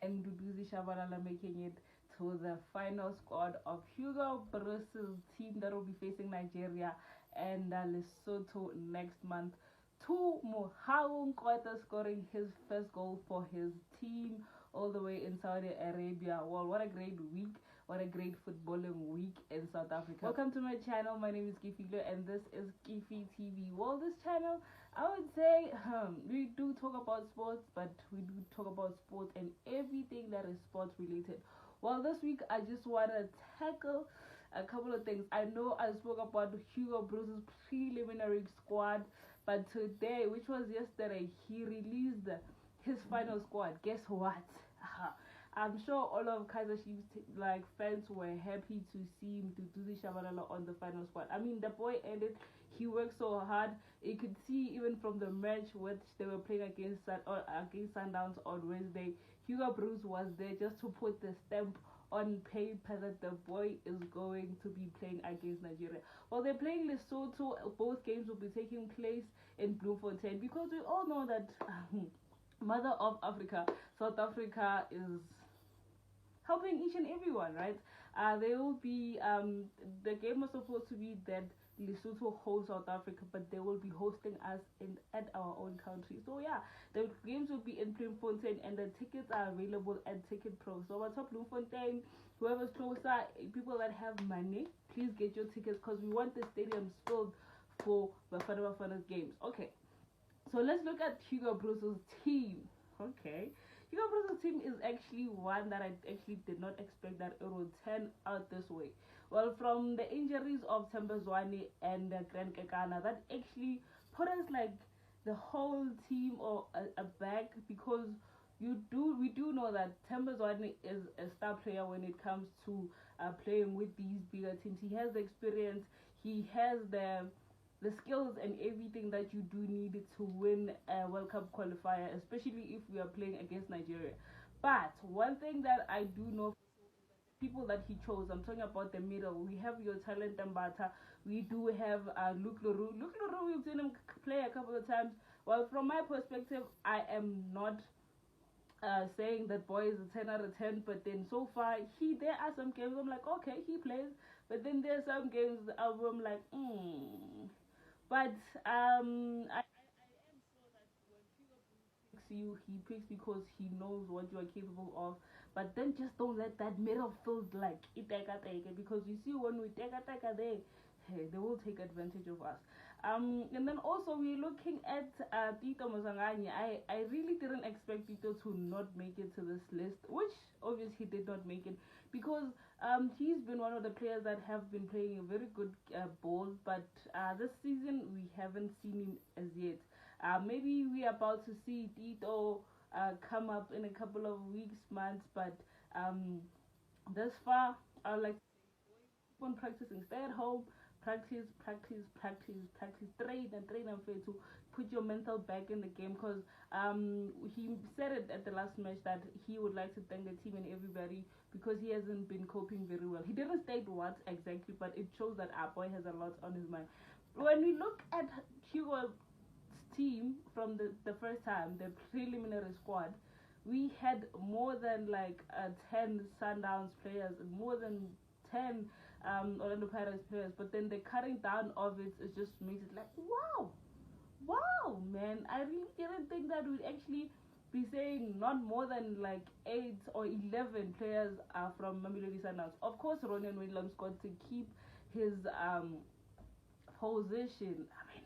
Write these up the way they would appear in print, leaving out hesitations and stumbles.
and Duduzi Shabalala making it to the final squad of Hugo Bruce's team that will be facing Nigeria and Lesotho next month. To Mohau, Nkota scoring his first goal for his team all the way in Saudi Arabia. Well, what a great week. What a great footballing week in South Africa. Welcome to my channel. My name is Hugo and this is Kifi TV. Well, this channel, I would say we do talk about sports, but we do talk about sports and everything that is sports related. Well, this week I just want to tackle a couple of things. I know I spoke about Hugo Bruce's preliminary squad, but today, which was yesterday, he released his final squad. Guess what? I'm sure all of Kaiser Chiefs fans were happy to see him to do the Shabalala on the final squad. I mean, the boy ended. He worked so hard. You could see even from the match which they were playing against Sundowns on Wednesday. Hugo Bruce was there just to put the stamp on paper that the boy is going to be playing against Nigeria. Well, they're playing Lesotho. Both games will be taking place in Bloemfontein because we all know that Mother of Africa, South Africa, is helping each and everyone, right? They will be the game was supposed to be that Lesotho hosts South Africa, but they will be hosting us at our own country. So yeah, the games will be in Bloemfontein and the tickets are available at Ticket Pro. So what's up, Bloemfontein? Whoever's closer, people that have money, please get your tickets because we want the stadiums filled for Bafana Bafana's games. Okay, so let's look at Hugo Bruce's team. Okay, Hugo Bruce's team is actually one that I actually did not expect that it would turn out this way. Well, from the injuries of Tembezwane and Grand Kekana, that actually put us the whole team or a back because we do know that Tembezwane is a star player when it comes to playing with these bigger teams. He has the experience. He has the skills and everything that you do need to win a World Cup qualifier, especially if we are playing against Nigeria. But one thing that I do know, people that he chose, I'm talking about the middle. We have your talent Mbata. We do have Luke Leroux. Luke Leroux, we've seen him play a couple of times. Well, from my perspective, I am not saying that boy is a 10 out of 10, but then so far there are some games I'm like, okay, he plays, but then there's some games I'm like, But I am sure that when Hugo picks you, he picks because he knows what you are capable of. But then just don't let that middle field iteka, because you see when we teka there, hey, they will take advantage of us. And then also we're looking at Tito Mozangani. I really didn't expect Tito to not make it to this list, which obviously he did not make it because he's been one of the players that have been playing a very good ball, but this season we haven't seen him as yet. Maybe we are about to see Tito come up in a couple of weeks, months, but thus far I like keep on practicing, stay at home, practice, train and fail to put your mental back in the game, because he said it at the last match that he would like to thank the team and everybody because he hasn't been coping very well. He didn't state what exactly, but it shows that our boy has a lot on his mind. When we look at Hugo's team from the first time, the preliminary squad, we had more than 10 Sundowns players, more than 10 Orlando Pirates players, but then the cutting down of it just makes it like, wow, man. I really didn't think that we'd actually be saying not more than 8 or 11 players are from Mamelodi Sundowns. Of course, Ronan Williams got to keep his position. I mean,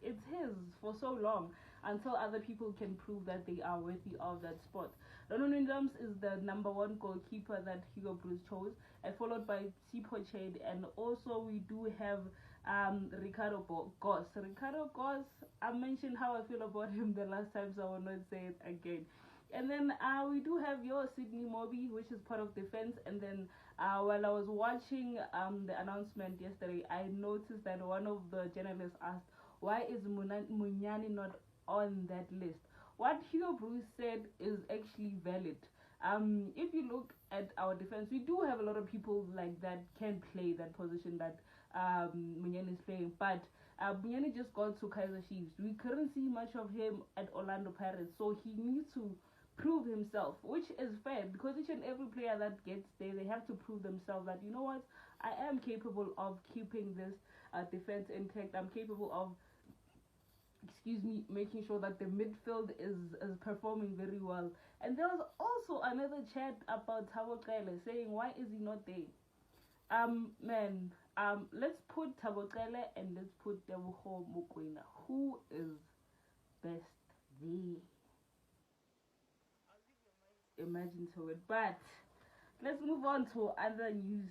it's his for so long until other people can prove that they are worthy of that spot. Ronan Williams is the number one goalkeeper that Hugo Bruce chose, and followed by Sipho Chade, and also we do have Ricardo Goss. Ricardo Goss, I mentioned how I feel about him the last time, so I will not say it again. And then we do have your Sydney Moby, which is part of defense. And then while I was watching the announcement yesterday, I noticed that one of the journalists asked, why is Munyani not on that list? What Hugo Bruce said is actually valid. If you look at our defense, we do have a lot of people like that can play that position that Munyani is playing, but Munyani just got to Kaiser Chiefs. We couldn't see much of him at Orlando Pirates, so he needs to prove himself, which is fair because each and every player that gets there, they have to prove themselves that, you know what, I am capable of keeping this defense intact. I'm capable of, making sure that the midfield is performing very well. And there was also another chat about Thabo Kele saying, why is he not there? Let's put Thabo Kele and let's put Tebogo Mokoena. Who is best there? Imagine to it. But let's move on to other news.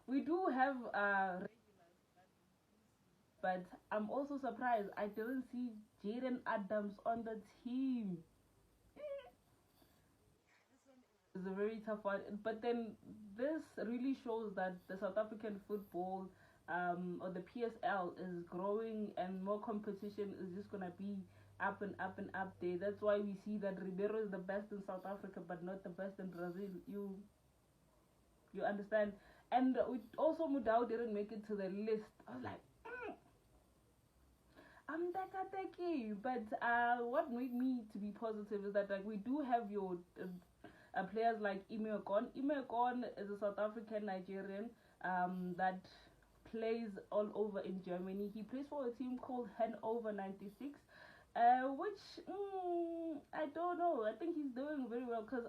We do have but I'm also surprised I didn't see Jaden Adams on the team. It's a very tough one, but then this really shows that the South African football, or the PSL, is growing and more competition is just gonna be up and up and up there. That's why we see that Ribeiro is the best in South Africa but not the best in Brazil. You understand? And we also, Mohau didn't make it to the list. I was like, I'm Takateki. But what made me to be positive is that, like, we do have your players like Nkota. Nkota is a South African Nigerian that plays all over in Germany. He plays for a team called Hannover 96. Which I don't know. I think he's doing very well because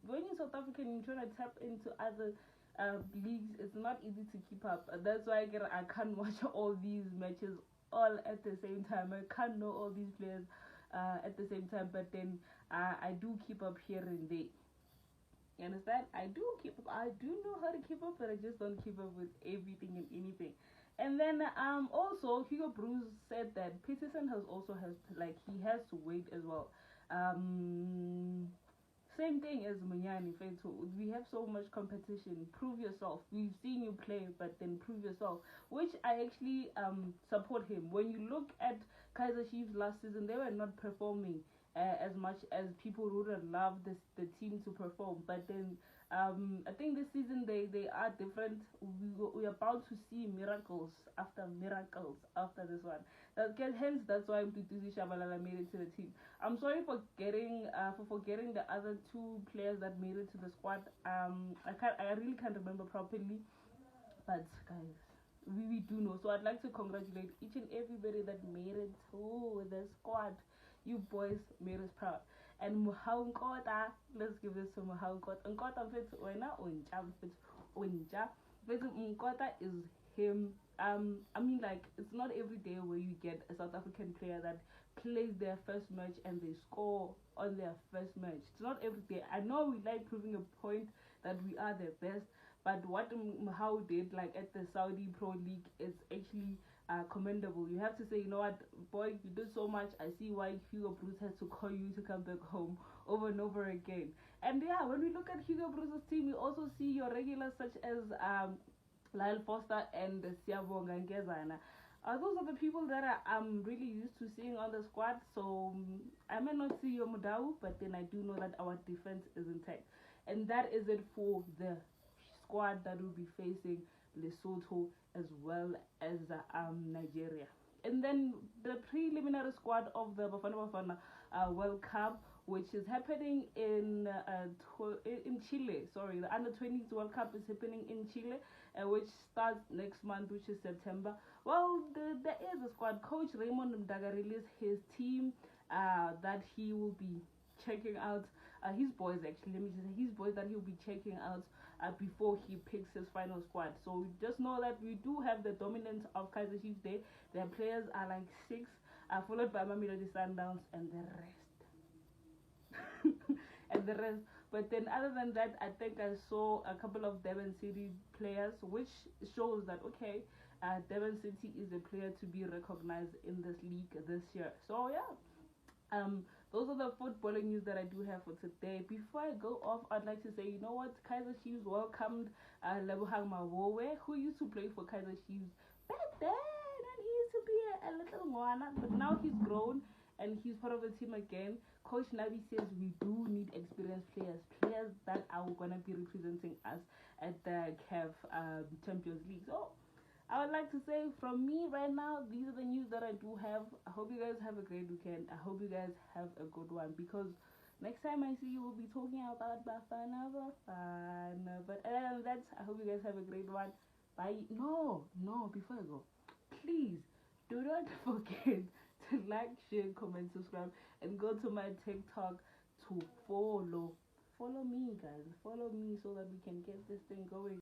when you're South African, you're trying to tap into other leagues. It's not easy to keep up. That's why I can't watch all these matches all at the same time. I can't know all these players at the same time. But then I do keep up here and there. You understand? I do keep up. I do know how to keep up, but I just don't keep up with everything and anything. And then also Hugo Bruce said that Peterson he has to wait as well. Same thing as Munyani Fetu. We have so much competition. Prove yourself. We've seen you play, but then prove yourself. Which I actually support him. When you look at Kaizer Chiefs last season, they were not performing as much as people would have loved the team to perform. But then I think this season they are different. We are about to see miracles after this one. Hence, that's why Shabalala made it to the team. I'm sorry for forgetting the other two players that made it to the squad. I really can't remember properly, but guys, we do know. So I'd like to congratulate each and everybody that made it to the squad. You boys made us proud. And Mohau Nkota, let's give this to Mohau Nkota. Nkota Nkota is him. I mean, like, it's not every day where you get a South African player that plays their first match and they score on their first match. It's not every day. I know we like proving a point that we are the best, but what Mohau did, like, at the Saudi Pro League, is actually commendable. You have to say, you know what, boy, you did so much. I see why Hugo Bruce has to call you to come back home over and over again. And yeah, when we look at Hugo Bruce's team, we also see your regulars such as Lyle Foster and Siyabonga Ngezana. Those are the people that I'm really used to seeing on the squad. So I may not see your Mohau, but then I do know that our defense is intact. And that is it for the squad that will be facing Lesotho as well as Nigeria. And then the preliminary squad of the Bafana Bafana World Cup, which is happening in Chile. Sorry, the Under-20s World Cup is happening in Chile, which starts next month, which is September. Well, there is a squad. Coach Raymond Mdaga released his team that he will be checking out. His boys, actually, let me just say, his boys that he'll be checking out before he picks his final squad. So just know that we do have the dominance of Kaizer Chiefs Day. Their players are like 6, followed by Mamelodi Sundowns and the rest. But then other than that, I think I saw a couple of Devon City players, which shows that, okay, Devon City is a player to be recognized in this league this year. So yeah, those are the footballing news that I do have for today. Before I go off, I'd like to say, you know what, Kaizer Chiefs welcomed Lebohang Mawowe, who used to play for Kaizer Chiefs back then, and he used to be a little moana, but now he's grown and he's part of the team again. Coach Nabi says we do need experienced players that are going to be representing us at the CAF Champions League. So I would like to say from me right now, these are the news that I do have. I hope you guys have a great weekend. I hope you guys have a good one, because next time I see you, we'll be talking about Bafana. But that's, I hope you guys have a great one. Bye. No, before I go, please do not forget to like, share, comment, subscribe, and go to my TikTok to follow. Follow me, guys. Follow me so that we can get this thing going.